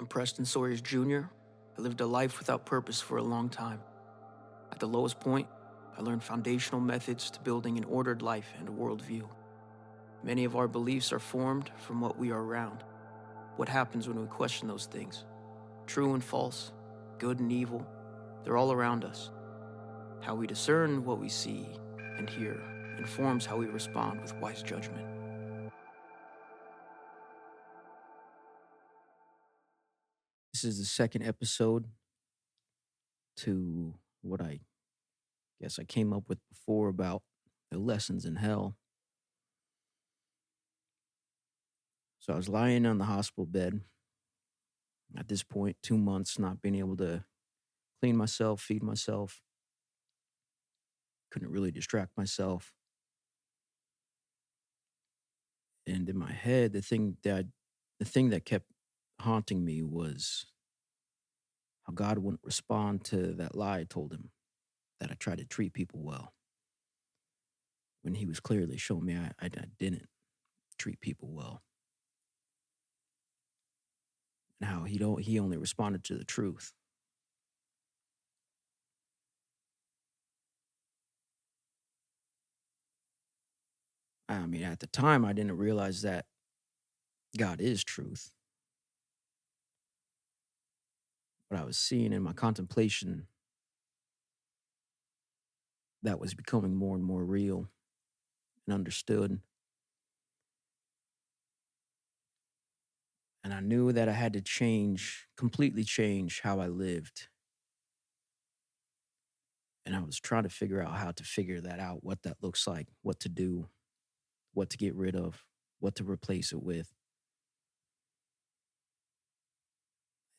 Preston Sawyers Jr. I lived a life without purpose for a long time. At the lowest point, I learned foundational methods to building an ordered life and a worldview. Many of our beliefs are formed from what we are around. What happens when we question those things? True and false, good and evil, they're all around us. How we discern what we see and hear informs how we respond with wise judgment. This is the second episode to what I guess I came up with before about the lessons in hell. So I was lying on the hospital bed at this point, 2 months, not being able to clean myself, feed myself, couldn't really distract myself. And in my head, the thing that kept haunting me was how God wouldn't respond to that lie I told him, that I tried to treat people well, when he was clearly showing me I didn't treat people well. And how he only responded to the truth. I mean, at the time, I didn't realize that God is truth. What I was seeing in my contemplation, that was becoming more and more real and understood. And I knew that I had to completely change how I lived. And I was trying to figure out how to figure that out, what that looks like, what to do, what to get rid of, what to replace it with.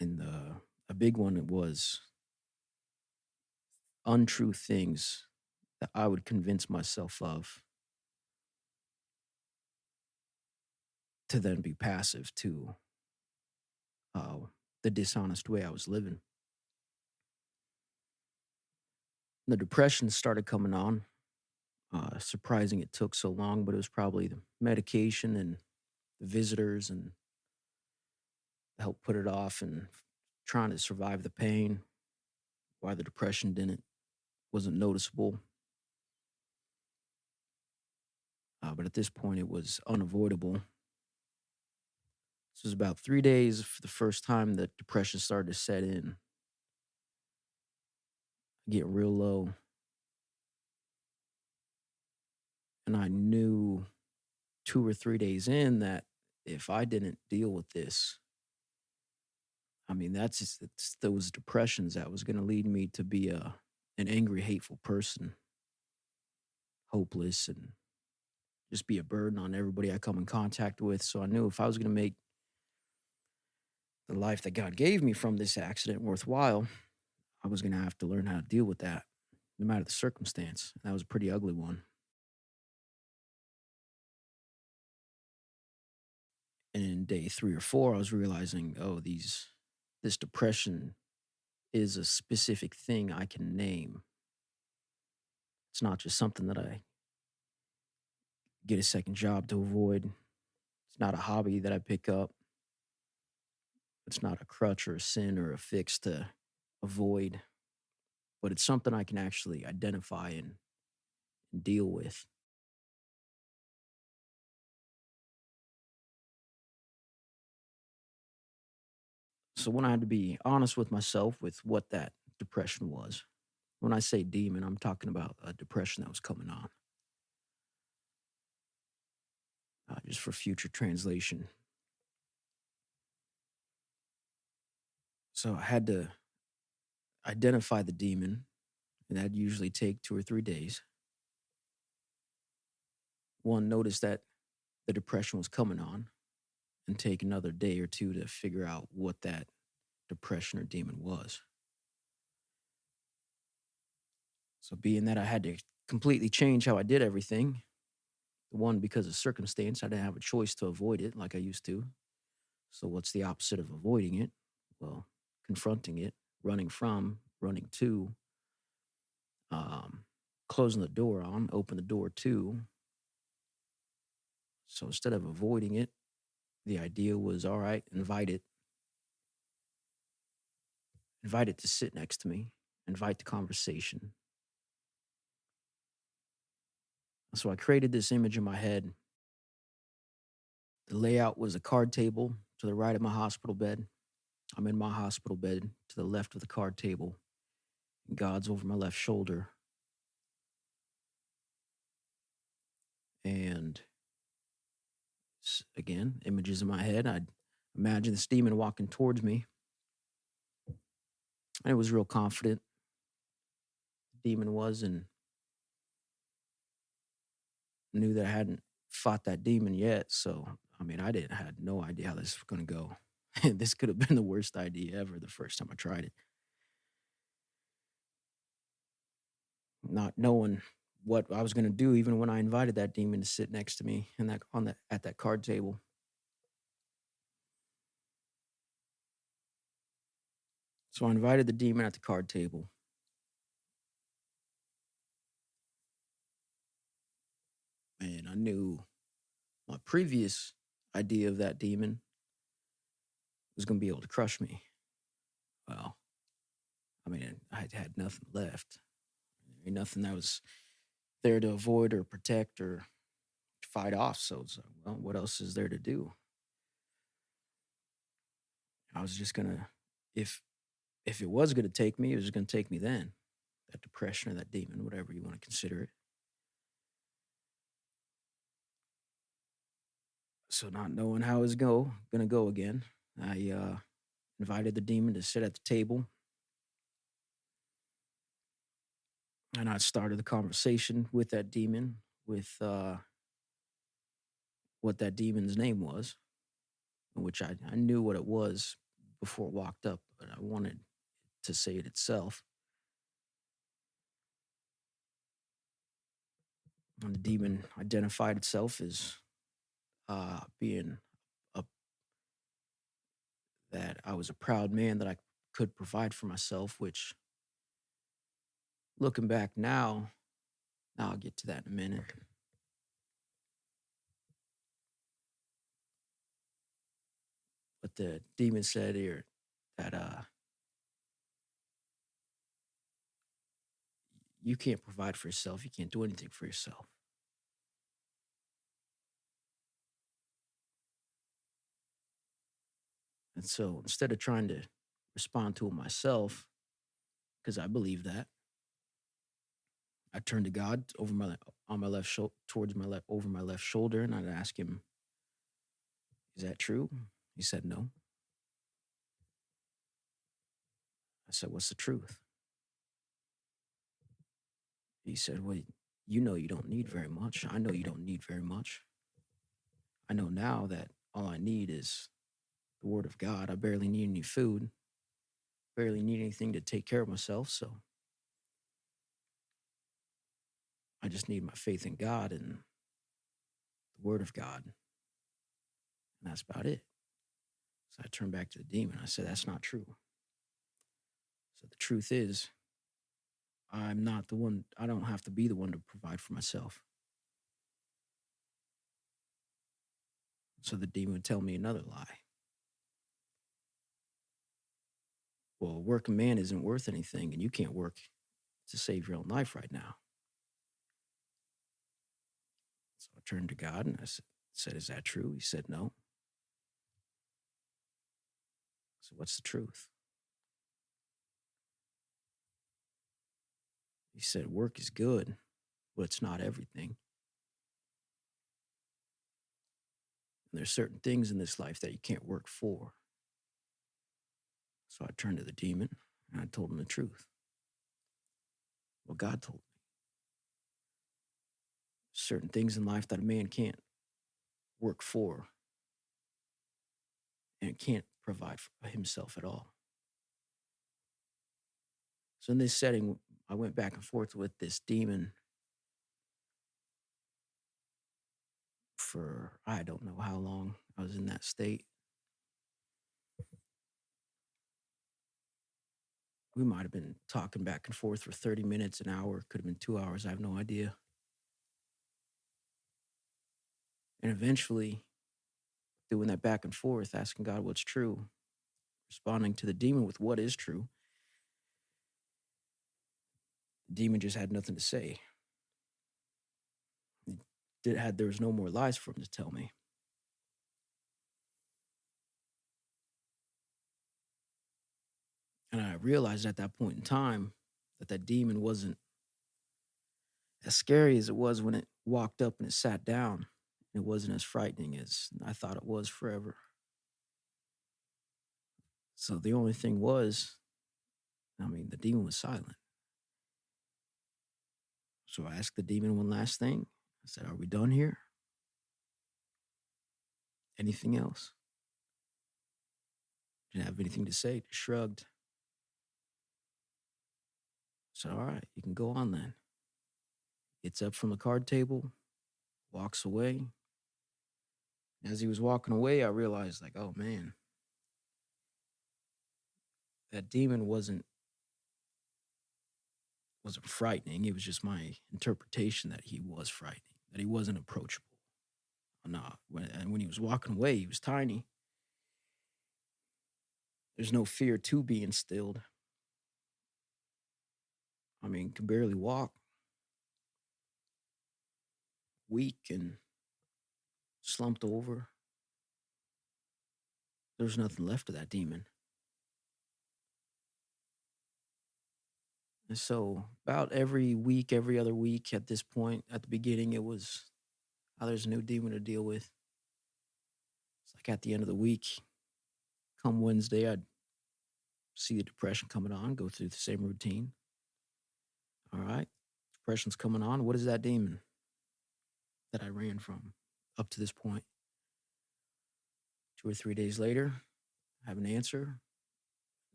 And a big one was untrue things that I would convince myself of to then be passive to the dishonest way I was living. The depression started coming on. Surprising it took so long, but it was probably the medication and the visitors and help put it off and trying to survive the pain. Why the depression wasn't noticeable. But at this point, it was unavoidable. This was about 3 days for the first time that depression started to set in. Get real low. And I knew 2 or 3 days in that if I didn't deal with this, I mean, it's those depressions that was going to lead me to be an angry, hateful person, hopeless, and just be a burden on everybody I come in contact with. So I knew if I was going to make the life that God gave me from this accident worthwhile, I was going to have to learn how to deal with that, no matter the circumstance. That was a pretty ugly one. And in day 3 or 4, I was realizing, this depression is a specific thing I can name. It's not just something that I get a second job to avoid. It's not a hobby that I pick up. It's not a crutch or a sin or a fix to avoid, but it's something I can actually identify and deal with. So when I had to be honest with myself with what that depression was, when I say demon, I'm talking about a depression that was coming on, just for future translation. So I had to identify the demon, and that'd usually take 2 or 3 days. One, notice that the depression was coming on, and take another day or two to figure out what that depression or demon was. So, being that I had to completely change how I did everything, one, because of circumstance, I didn't have a choice to avoid it like I used to. So, what's the opposite of avoiding it? Well, confronting it, running from, running to, um, closing the door on, open the door to. So, instead of avoiding it, the idea was all right, invite it, invite it to sit next to me, invite the conversation. So I created this image in my head. The layout was a card table to the right of my hospital bed. I'm in my hospital bed to the left of the card table. And God's over my left shoulder. And again, images in my head. I'd imagine this demon walking towards me. And it was real confident. The demon was, and knew that I hadn't fought that demon yet. So, I mean, I had no idea how this was going to go. This could have been the worst idea ever the first time I tried it. Not knowing what I was going to do, even when I invited that demon to sit next to me in that at that card table. So I invited the demon at the card table. And I knew my previous idea of that demon was going to be able to crush me. Well, I mean, I had nothing left. Ain't nothing that was there to avoid or protect or fight off. So it's like, well, what else is there to do? I was just gonna, if if it was gonna take me, it was gonna take me then. That depression or that demon, whatever you want to consider it. So not knowing how it's gonna go again, I invited the demon to sit at the table, and I started the conversation with that demon, with what that demon's name was, which I knew what it was before it walked up, but I wanted to say it itself. And the demon identified itself as being a, that I was a proud man that I could provide for myself, which looking back now I'll get to that in a minute. But the demon said here that you can't provide for yourself, you can't do anything for yourself. And so instead of trying to respond to it myself, because I believe that, I turned to God on my left shoulder towards my left over my left shoulder, and I'd ask him, "Is that true?" He said, "No." I said, "What's the truth?" He said, "Well, you know you don't need very much. I know you don't need very much. I know now that all I need is the word of God. I barely need any food, barely need anything to take care of myself. So I just need my faith in God and the word of God. And that's about it." So I turned back to the demon. I said, "That's not true." So the truth is, I'm not the one, I don't have to be the one to provide for myself. So the demon would tell me another lie. Well, a working man isn't worth anything, and you can't work to save your own life right now. So I turned to God and I said, "Is that true?" He said, "No." So what's the truth? He said, "Work is good, but it's not everything. And there's certain things in this life that you can't work for." So I turned to the demon and I told him the truth. Well, God told me certain things in life that a man can't work for and can't provide for himself at all. So in this setting, I went back and forth with this demon for I don't know how long I was in that state. We might have been talking back and forth for 30 minutes, an hour, could have been 2 hours. I have no idea. And eventually, doing that back and forth, asking God what's true, responding to the demon with what is true. The demon just had nothing to say. There was no more lies for him to tell me. And I realized at that point in time that that demon wasn't as scary as it was when it walked up and it sat down. It wasn't as frightening as I thought it was forever. So the only thing was, the demon was silent. So I asked the demon one last thing. I said, "Are we done here? Anything else?" Didn't have anything to say. Just shrugged. Said, "All right, you can go on then." Gets up from the card table, walks away. As he was walking away, I realized, like, oh man, that demon wasn't frightening. It was just my interpretation that he was frightening, that he wasn't approachable. No, when he was walking away, he was tiny. There's no fear to be instilled. Could barely walk, weak and slumped over. There's nothing left of that demon. And so, about every week, every other week at this point, at the beginning, it was, oh, there's a new demon to deal with. It's like at the end of the week, come Wednesday, I'd see the depression coming on, go through the same routine. All right, depression's coming on. What is that demon that I ran from up to this point? 2 or 3 days later, I have an answer.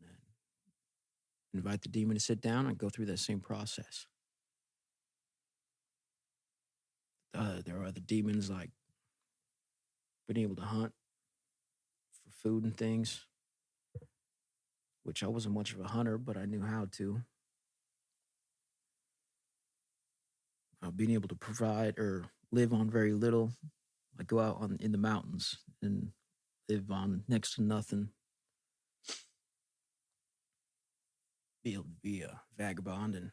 And invite the demon to sit down and go through that same process. There are other demons like being able to hunt for food and things, which I wasn't much of a hunter, but I knew how to. Being able to provide or live on very little, like go out in the mountains and live on next to nothing. Be able to be a vagabond, and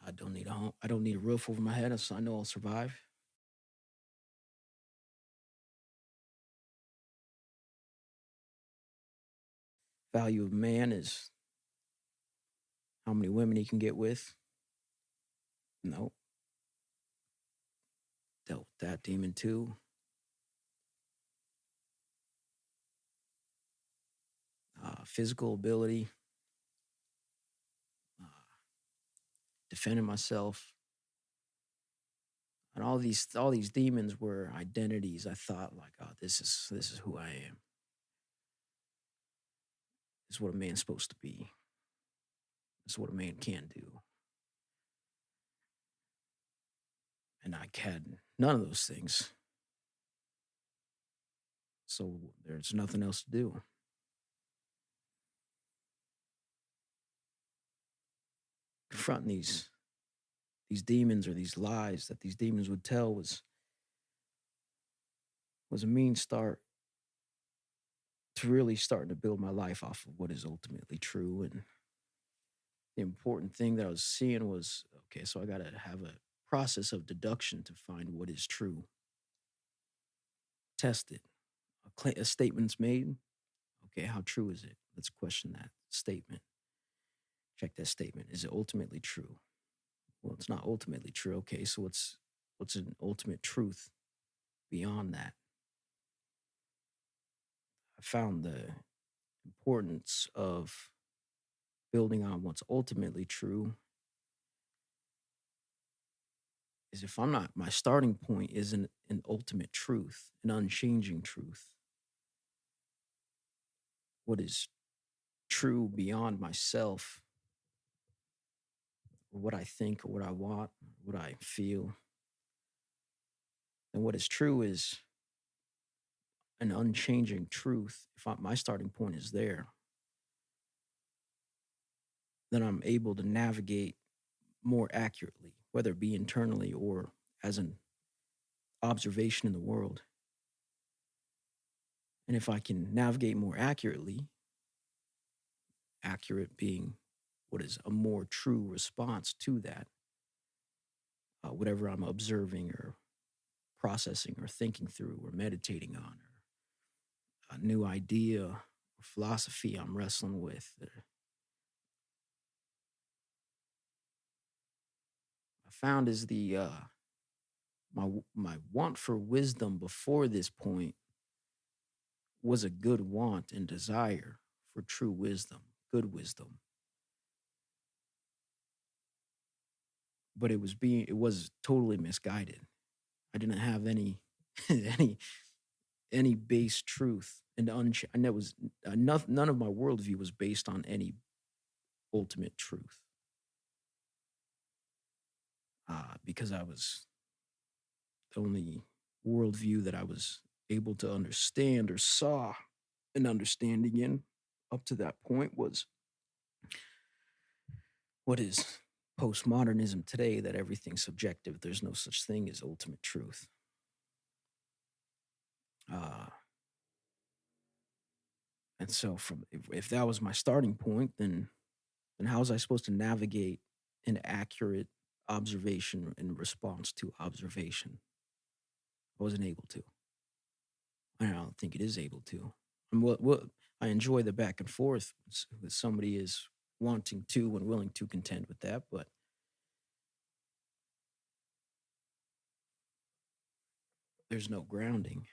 I don't need a home. I don't need a roof over my head, so I know I'll survive. Value of man is how many women he can get with. No, dealt with that demon too. Physical ability, uh, defending myself, and all these demons were identities. I thought like, oh, this is who I am. This is what a man's supposed to be. This is what a man can do. And I had none of those things. So there's nothing else to do. Confronting these demons or these lies that these demons would tell was a mean start to really starting to build my life off of what is ultimately true. And the important thing that I was seeing was, okay, so I got to have a process of deduction to find what is true. Test it. A statement's made. Okay, how true is it? Let's question that statement. Check that statement. Is it ultimately true? Well, it's not ultimately true. Okay, so what's an ultimate truth beyond that? I found the importance of building on what's ultimately true is if I'm not, my starting point isn't an ultimate truth, an unchanging truth. What is true beyond myself, or what I think, or what I want, what I feel. And what is true is an unchanging truth. My starting point is there, then I'm able to navigate more accurately, whether it be internally or as an observation in the world. And if I can navigate more accurately, accurate being what is a more true response to that, whatever I'm observing or processing or thinking through or meditating on, or a new idea or philosophy I'm wrestling with. I found is my want for wisdom before this point was a good want and desire for true wisdom, good wisdom, but it was totally misguided. I didn't have any any any base truth, and that was none of my worldview was based on any ultimate truth, because I was the only worldview that I was able to understand or saw an understanding in up to that point was what is postmodernism today, that everything's subjective. There's no such thing as ultimate truth. Uh, and so, if that was my starting point, then how was I supposed to navigate an accurate observation in response to observation? I wasn't able to. I don't think it is able to. And what I enjoy the back and forth with somebody is wanting to and willing to contend with that, but there's no grounding.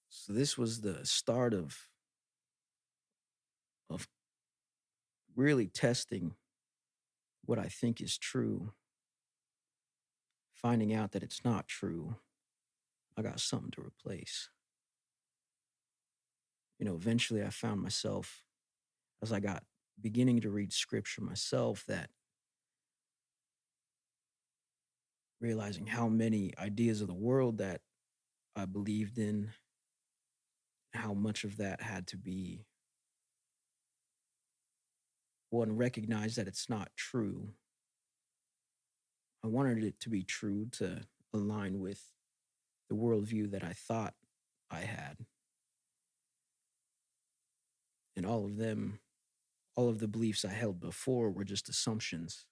So this was the start of really testing what I think is true, finding out that it's not true. I got something to replace. Eventually I found myself, as I got beginning to read scripture myself, that realizing how many ideas of the world that I believed in, how much of that had to be one, recognize that it's not true. I wanted it to be true to align with the worldview that I thought I had. And all of the beliefs I held before were just assumptions,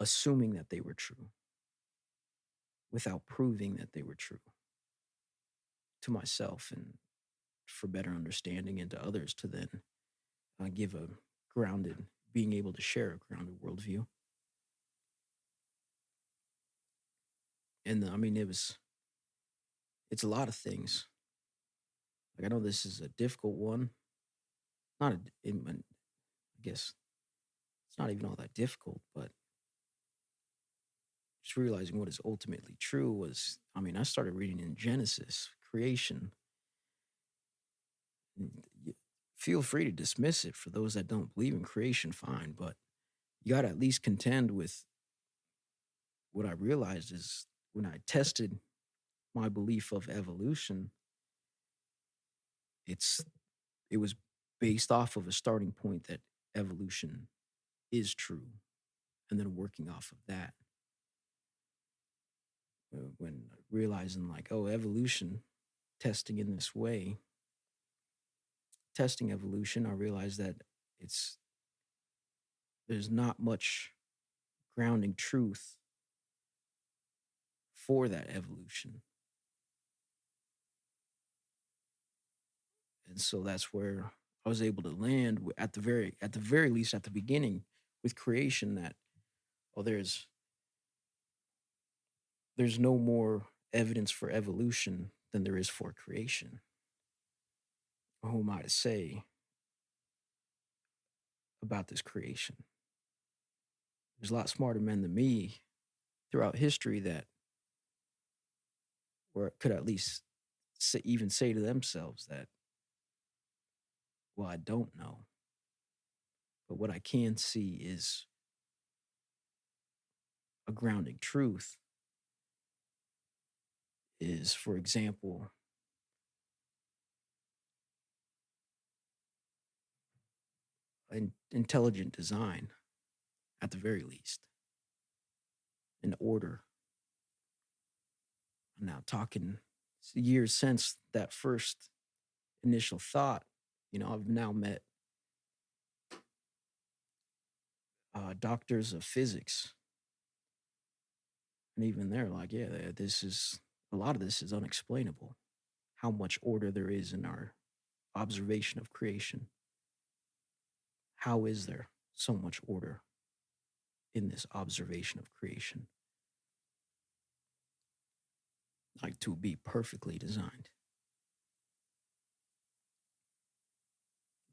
assuming that they were true without proving that they were true to myself and for better understanding, and to others to then give a grounded, being able to share a grounded worldview. And I mean, it's a lot of things. Like, I know this is a difficult one. Not a, I guess it's not even all that difficult, but just realizing what is ultimately true was, I mean, I started reading in Genesis, creation. Feel free to dismiss it for those that don't believe in creation, fine, but you got to at least contend with what I realized is when I tested my belief of evolution, it's it was based off of a starting point that evolution is true, and then working off of that. When realizing, like, oh, evolution, testing in this way, testing evolution, I realized that it's there's not much grounding truth for that evolution. And so that's where I was able to land at the very least at the beginning with creation, that oh, there's no more evidence for evolution than there is for creation. Who am I to say about this creation? There's a lot smarter men than me throughout history that could at least even say to themselves that, well, I don't know. But what I can see is a grounding truth is, for example, intelligent design, at the very least, an order. Now, talking years since that first initial thought, I've now met doctors of physics, and even they're like, yeah, this is a lot of this is unexplainable. How much order there is in our observation of creation. How is there so much order in this observation of creation? Like to be perfectly designed.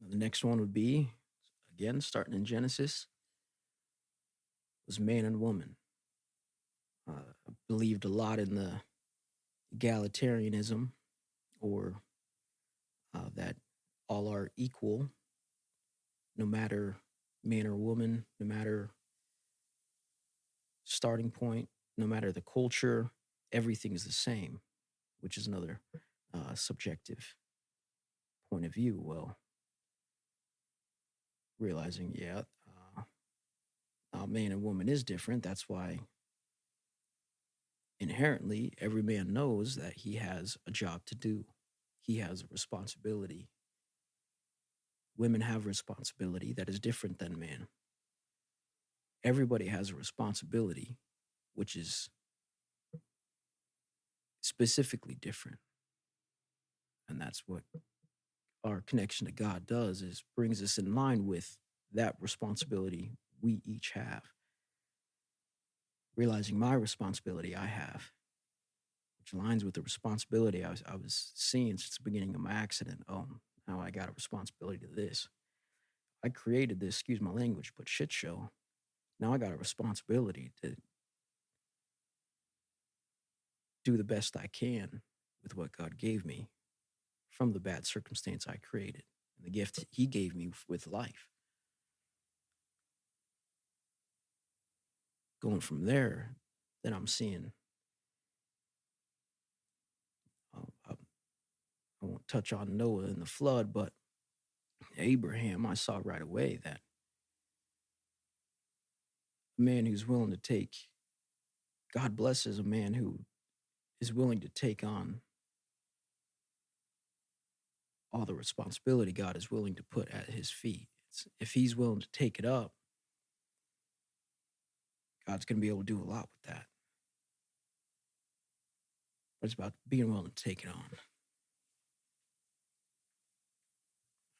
The next one would be, again, starting in Genesis, was man and woman. I believed a lot in the egalitarianism, or that all are equal, no matter man or woman, no matter starting point, no matter the culture, everything is the same, which is another subjective point of view. Well, realizing, yeah, man and woman is different. That's why inherently every man knows that he has a job to do, he has a responsibility. Women have responsibility that is different than man. Everybody has a responsibility, which is specifically different. And that's what our connection to God does, is brings us in line with that responsibility we each have. Realizing my responsibility I have, which aligns with the responsibility I was seeing since the beginning of my accident. Oh, now I got a responsibility to this. I created this, excuse my language, but shit show. Now I got a responsibility to do the best I can with what God gave me from the bad circumstance I created and the gift He gave me with life. Going from there, then I'm seeing, I won't touch on Noah and the flood, but Abraham, I saw right away that a man who's willing to take, God blesses a man who is willing to take on all the responsibility God is willing to put at his feet. If he's willing to take it up, God's going to be able to do a lot with that. But it's about being willing to take it on.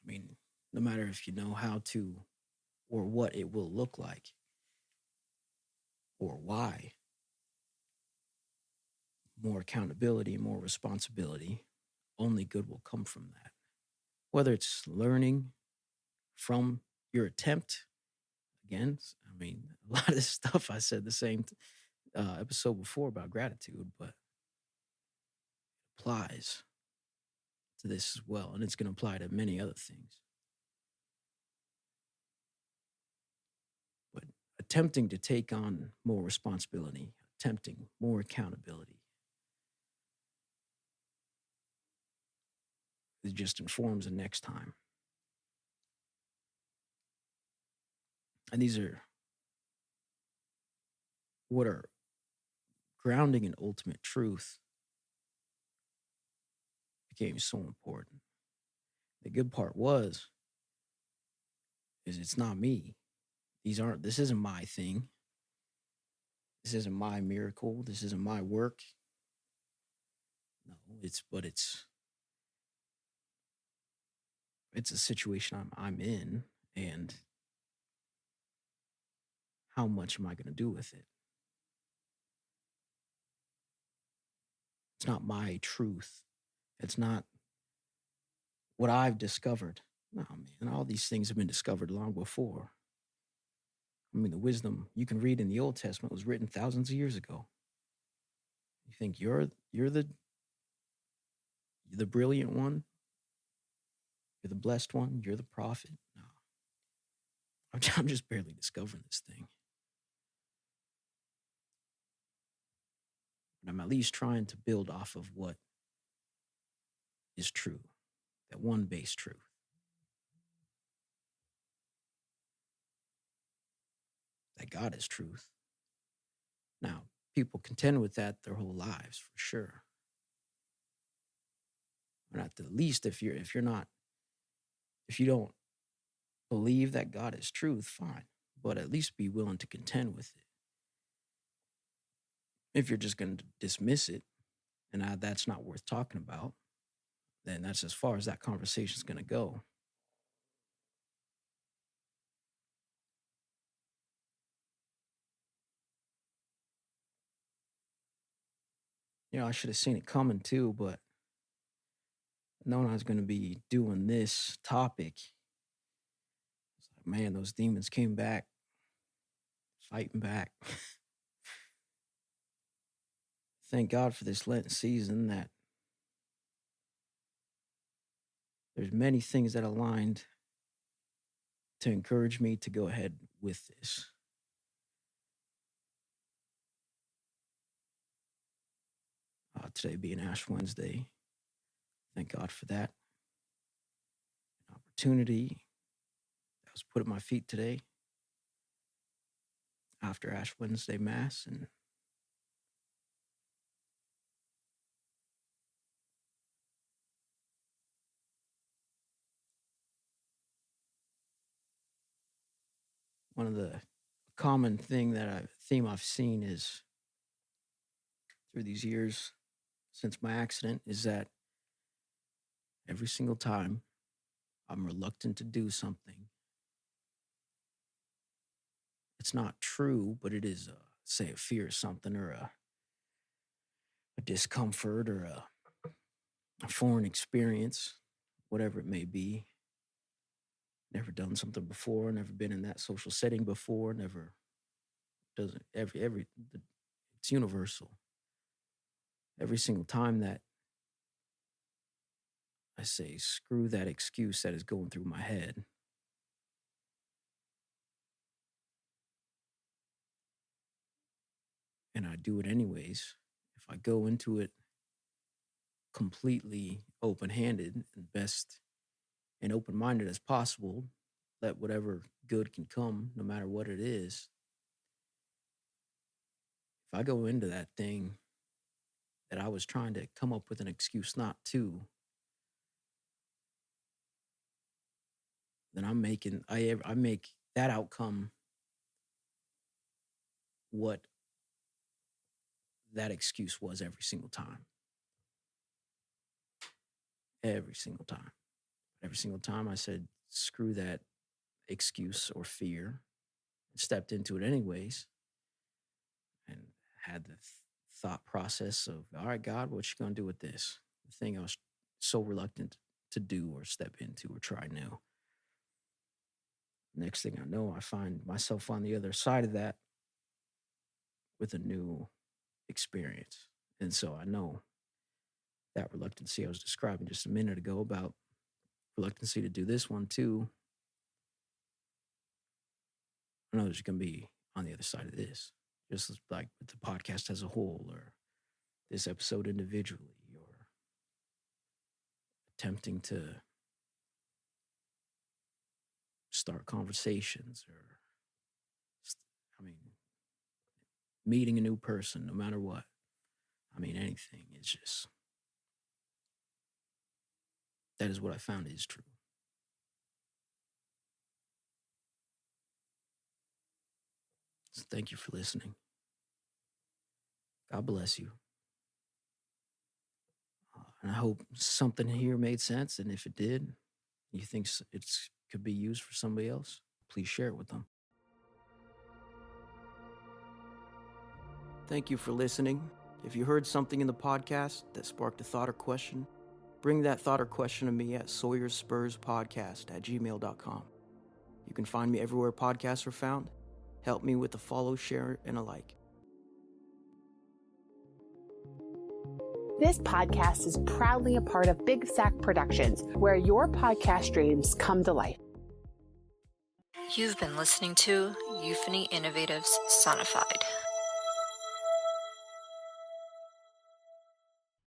I mean, no matter if you know how to or what it will look like or why, more accountability, more responsibility, only good will come from that. Whether it's learning from your attempt, again, I mean, a lot of this stuff I said the same episode before about gratitude, but applies to this as well. And it's going to apply to many other things. But attempting to take on more responsibility, attempting more accountability, it just informs the next time. And these are what are grounding in ultimate truth became so important. The good part was, is it's not me. This isn't my thing. This isn't my miracle. This isn't my work. No, it's a situation I'm in, and how much am I going to do with it? It's not my truth. It's not what I've discovered. No, man, all these things have been discovered long before. I mean, the wisdom you can read in the Old Testament was written thousands of years ago. You think you're the brilliant one? You're the blessed one? You're the prophet? No. I'm just barely discovering this thing. But I'm at least trying to build off of what is true, that one base truth. That God is truth. Now, people contend with that their whole lives, for sure. But at the least, if you don't believe that God is truth, fine. But at least be willing to contend with it. If you're just going to dismiss it, and that's not worth talking about, then that's as far as that conversation is going to go. I should have seen it coming too, but knowing I was going to be doing this topic, it's like, man, those demons came back, fighting back. Thank God for this Lenten season that there's many things that aligned to encourage me to go ahead with this. Today being Ash Wednesday, thank God for that. An opportunity that was put at my feet today after Ash Wednesday Mass, and one of the common theme I've seen is through these years since my accident is that every single time I'm reluctant to do something, it's not true, but it is, say, a fear of something, or a discomfort, or a foreign experience, whatever it may be. Never done something before, never been in that social setting before, never doesn't it's universal. Every single time that I say, screw that excuse that is going through my head, and I do it anyways, if I go into it completely open-handed and best and open-minded as possible, let whatever good can come, no matter what it is. If I go into that thing that I was trying to come up with an excuse not to, then I make that outcome what that excuse was every single time. Every single time. Every single time I said, screw that excuse or fear, and stepped into it anyways, and had the thought process of, all right, God, what you going to do with this? The thing I was so reluctant to do or step into or try new. Next thing I know, I find myself on the other side of that with a new experience. And so I know that reluctancy I was describing just a minute ago about reluctancy to do this one too. I know there's going to be on the other side of this, just like with the podcast as a whole, or this episode individually, or attempting to start conversations, or, meeting a new person, no matter what. Anything. It's just, that is what I found is true. So thank you for listening. God bless you. And I hope something here made sense. And if it did, you think it could be used for somebody else, please share it with them. Thank you for listening. If you heard something in the podcast that sparked a thought or question, bring that thought or question to me at sawyerspurspodcast@gmail.com. You can find me everywhere podcasts are found. Help me with a follow, share, and a like. This podcast is proudly a part of Big Sack Productions, where your podcast dreams come to life. You've been listening to Euphony Innovatives Sonified.